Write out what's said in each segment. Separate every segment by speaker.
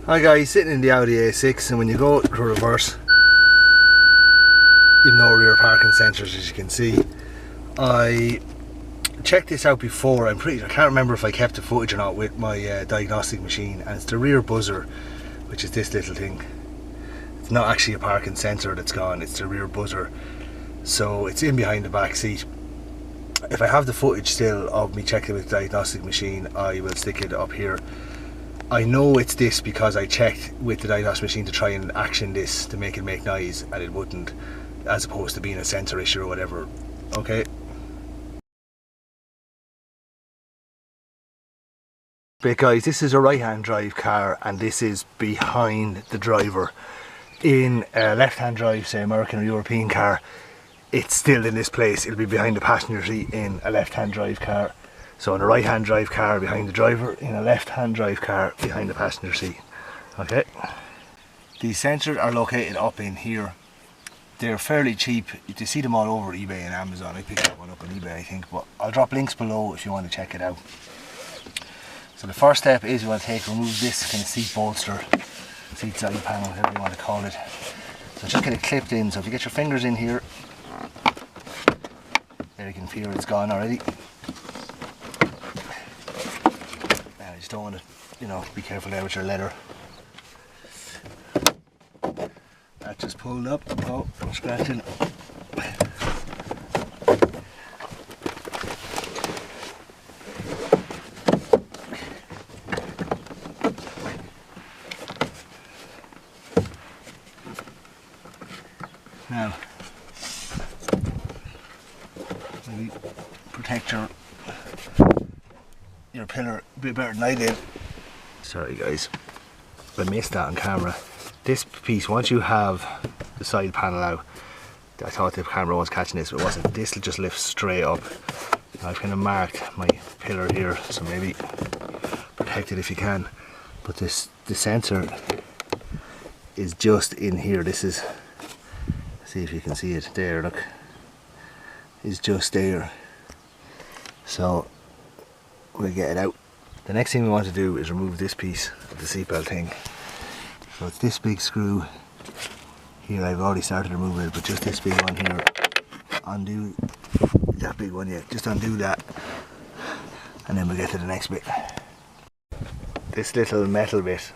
Speaker 1: Hi guys, sitting in the Audi A6, and when you go to reverse, you've no rear parking sensors, as you can see. I checked this out before. I can't remember if I kept the footage or not with my diagnostic machine, and it's the rear buzzer, which is this little thing. It's not actually a parking sensor that's gone, it's the rear buzzer. So it's in behind the back seat. If I have the footage still of me checking with the diagnostic machine, I will stick it up here. I know it's this because I checked with the diagnostic machine to try and action this to make it make noise, and it wouldn't, as opposed to being a sensor issue or whatever. Okay. But guys, this is a right-hand drive car, and this is behind the driver. In a left-hand drive, say American or European car, it's still in this place. It'll be behind the passenger seat in a left-hand drive car. So in a right-hand drive car behind the driver, in a left-hand drive car behind the passenger seat. Okay. These sensors are located up in here. They're fairly cheap. You see them all over eBay and Amazon. I picked that one up on eBay, I think, but I'll drop links below if you want to check it out. So the first step is you want to remove this kind of seat bolster, seat side panel, whatever you want to call it. So just get it clipped in. So if you get your fingers in here, there you can feel it's gone already. I just don't want to, be careful there with your leather. That just pulled up. Oh, no scratching. Now, maybe protect your pillar a bit better than I did. Sorry guys, I missed that on camera. This piece, once you have the side panel out, I thought the camera was catching this, but it wasn't. This will just lift straight up. I've kind of marked my pillar here, so maybe protect it if you can. But the sensor is just in here. This is, see if you can see it there, look, it's just there. So we'll get it out. The next thing we want to do is remove this piece of the seatbelt thing. So it's this big screw here. I've already started removing it, but just this big one here. Undo that big one, yeah, just undo that, and then we'll get to the next bit. This little metal bit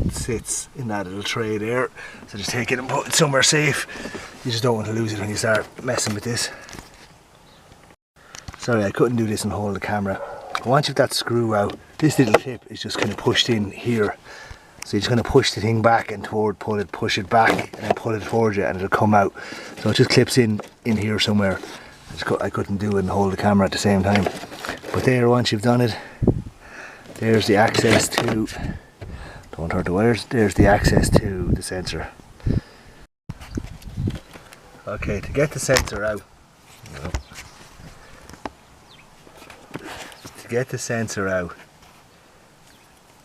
Speaker 1: sits in that little tray there, so just take it and put it somewhere safe. You just don't want to lose it when you start messing with this. Sorry, I couldn't do this and hold the camera. Once you've that screw out, this little tip is just kind of pushed in here. So you're just going to push the thing back and push it back, and then pull it towards you, and it'll come out. So it just clips in here somewhere. I couldn't do it and hold the camera at the same time. But there, once you've done it, there's the access to, don't hurt the wires, there's the access to the sensor. Okay, to get the sensor out,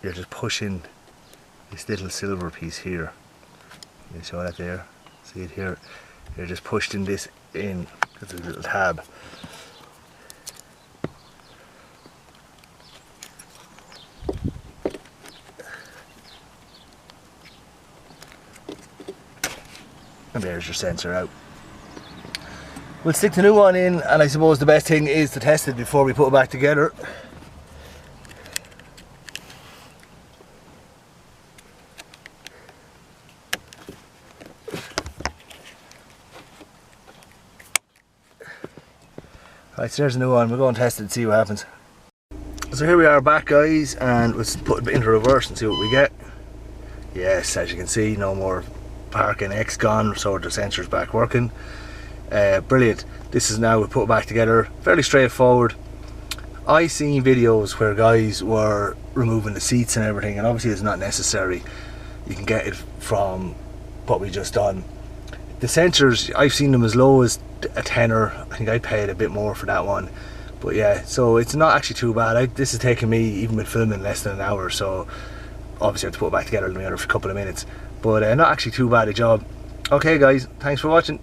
Speaker 1: you're just pushing this little silver piece here. You saw that there? See it here? You're just pushing this in. There's a little tab. And there's your sensor out. We'll stick the new one in, and I suppose the best thing is to test it before we put it back together. Right, so there's a new one. We'll go and test it and see what happens. So here we are back, guys, and let's put it into reverse and see what we get. Yes, as you can see, no more parking X gone, so the sensor's back working. Brilliant. This is now, we'll put it back together. Fairly straightforward. I seen videos where guys were removing the seats and everything, and obviously it's not necessary. You can get it from what we just done. The sensors, I've seen them as low as a tenner. I think I paid a bit more for that one, but yeah, so it's not actually too bad. This has taken me, even with filming, less than an hour, so obviously I have to put it back together in a couple of minutes, but not actually too bad a job. Okay guys, thanks for watching.